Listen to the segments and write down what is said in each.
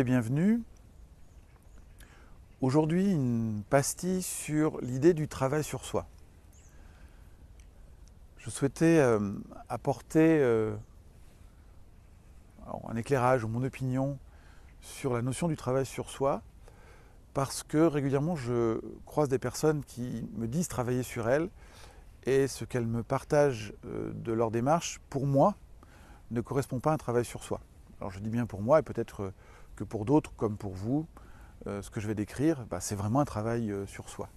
et bienvenue. Aujourd'hui, une pastille sur l'idée du travail sur soi. Je souhaitais apporter un éclairage ou mon opinion sur la notion du travail sur soi parce que régulièrement je croise des personnes qui me disent travailler sur elles et ce qu'elles me partagent de leur démarche, pour moi, ne correspond pas à un travail sur soi. Alors je dis bien pour moi et peut-être que pour d'autres comme pour vous, ce que je vais décrire, c'est vraiment un travail sur soi.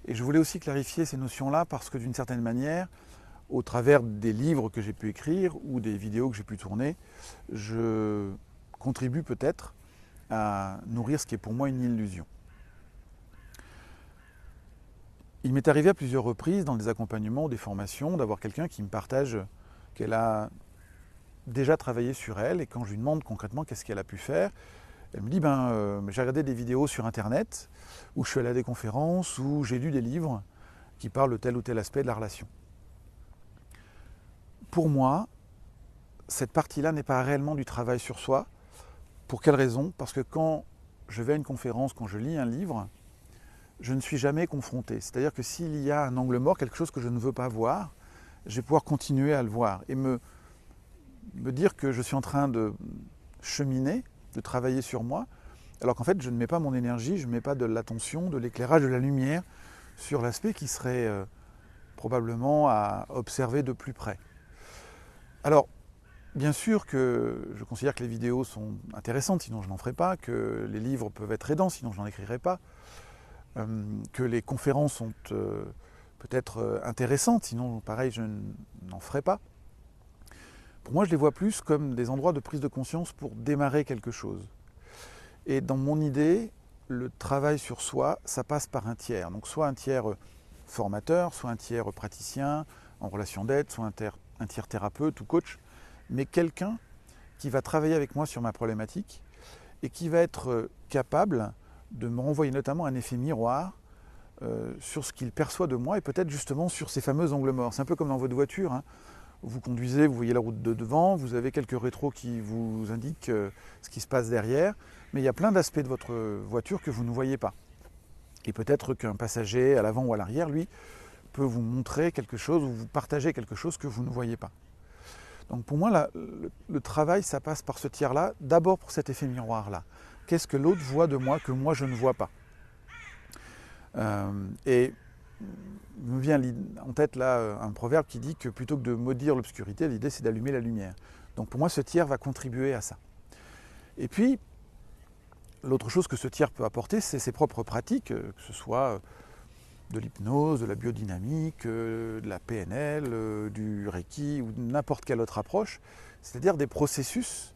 Et je voulais aussi clarifier ces notions-là parce que d'une certaine manière, au travers des livres que j'ai pu écrire ou des vidéos que j'ai pu tourner, je contribue peut-être à nourrir ce qui est pour moi une illusion. Il m'est arrivé à plusieurs reprises dans des accompagnements ou des formations d'avoir quelqu'un qui me partage qu'elle a déjà travaillé sur elle et quand je lui demande concrètement qu'est-ce qu'elle a pu faire, elle me dit j'ai regardé des vidéos sur internet ou je suis allé à des conférences ou j'ai lu des livres qui parlent de tel ou tel aspect de la relation. Pour moi, cette partie-là n'est pas réellement du travail sur soi. Pour quelle raison? Parce que quand je vais à une conférence, quand je lis un livre, je ne suis jamais confronté. C'est-à-dire que s'il y a un angle mort, quelque chose que je ne veux pas voir, je vais pouvoir continuer à le voir et me dire que je suis en train de cheminer, de travailler sur moi, alors qu'en fait je ne mets pas mon énergie, je ne mets pas de l'attention, de l'éclairage, de la lumière sur l'aspect qui serait probablement à observer de plus près. Alors, bien sûr que je considère que les vidéos sont intéressantes, sinon je n'en ferai pas, que les livres peuvent être aidants, sinon je n'en écrirai pas, que les conférences sont peut-être intéressantes, sinon pareil je n'en ferai pas. Pour moi, je les vois plus comme des endroits de prise de conscience pour démarrer quelque chose. Et dans mon idée, le travail sur soi, ça passe par un tiers. Donc soit un tiers formateur, soit un tiers praticien en relation d'aide, soit un tiers thérapeute ou coach, mais quelqu'un qui va travailler avec moi sur ma problématique et qui va être capable de me renvoyer notamment un effet miroir sur ce qu'il perçoit de moi et peut-être justement sur ces fameux angles morts. C'est un peu comme dans votre voiture, hein. Vous conduisez, vous voyez la route de devant, vous avez quelques rétros qui vous indiquent ce qui se passe derrière, mais il y a plein d'aspects de votre voiture que vous ne voyez pas. Et peut-être qu'un passager à l'avant ou à l'arrière, lui, peut vous montrer quelque chose ou vous partager quelque chose que vous ne voyez pas. Donc pour moi, le travail, ça passe par ce tiers-là, d'abord pour cet effet miroir-là. Qu'est-ce que l'autre voit de moi que moi je ne vois pas? Et il me vient en tête là un proverbe qui dit que plutôt que de maudire l'obscurité, l'idée c'est d'allumer la lumière. Donc pour moi, ce tiers va contribuer à ça. Et puis, l'autre chose que ce tiers peut apporter, c'est ses propres pratiques, que ce soit de l'hypnose, de la biodynamique, de la PNL, du Reiki ou n'importe quelle autre approche, c'est-à-dire des processus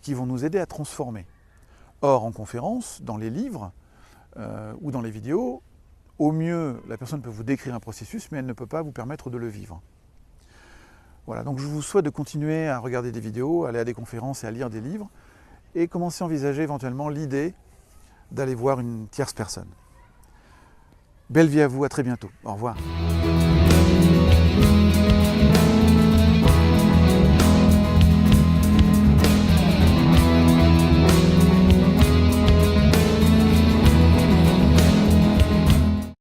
qui vont nous aider à transformer. Or, en conférence, dans les livres ou dans les vidéos, au mieux, la personne peut vous décrire un processus, mais elle ne peut pas vous permettre de le vivre. Voilà, donc je vous souhaite de continuer à regarder des vidéos, à aller à des conférences et à lire des livres, et commencer à envisager éventuellement l'idée d'aller voir une tierce personne. Belle vie à vous, à très bientôt. Au revoir.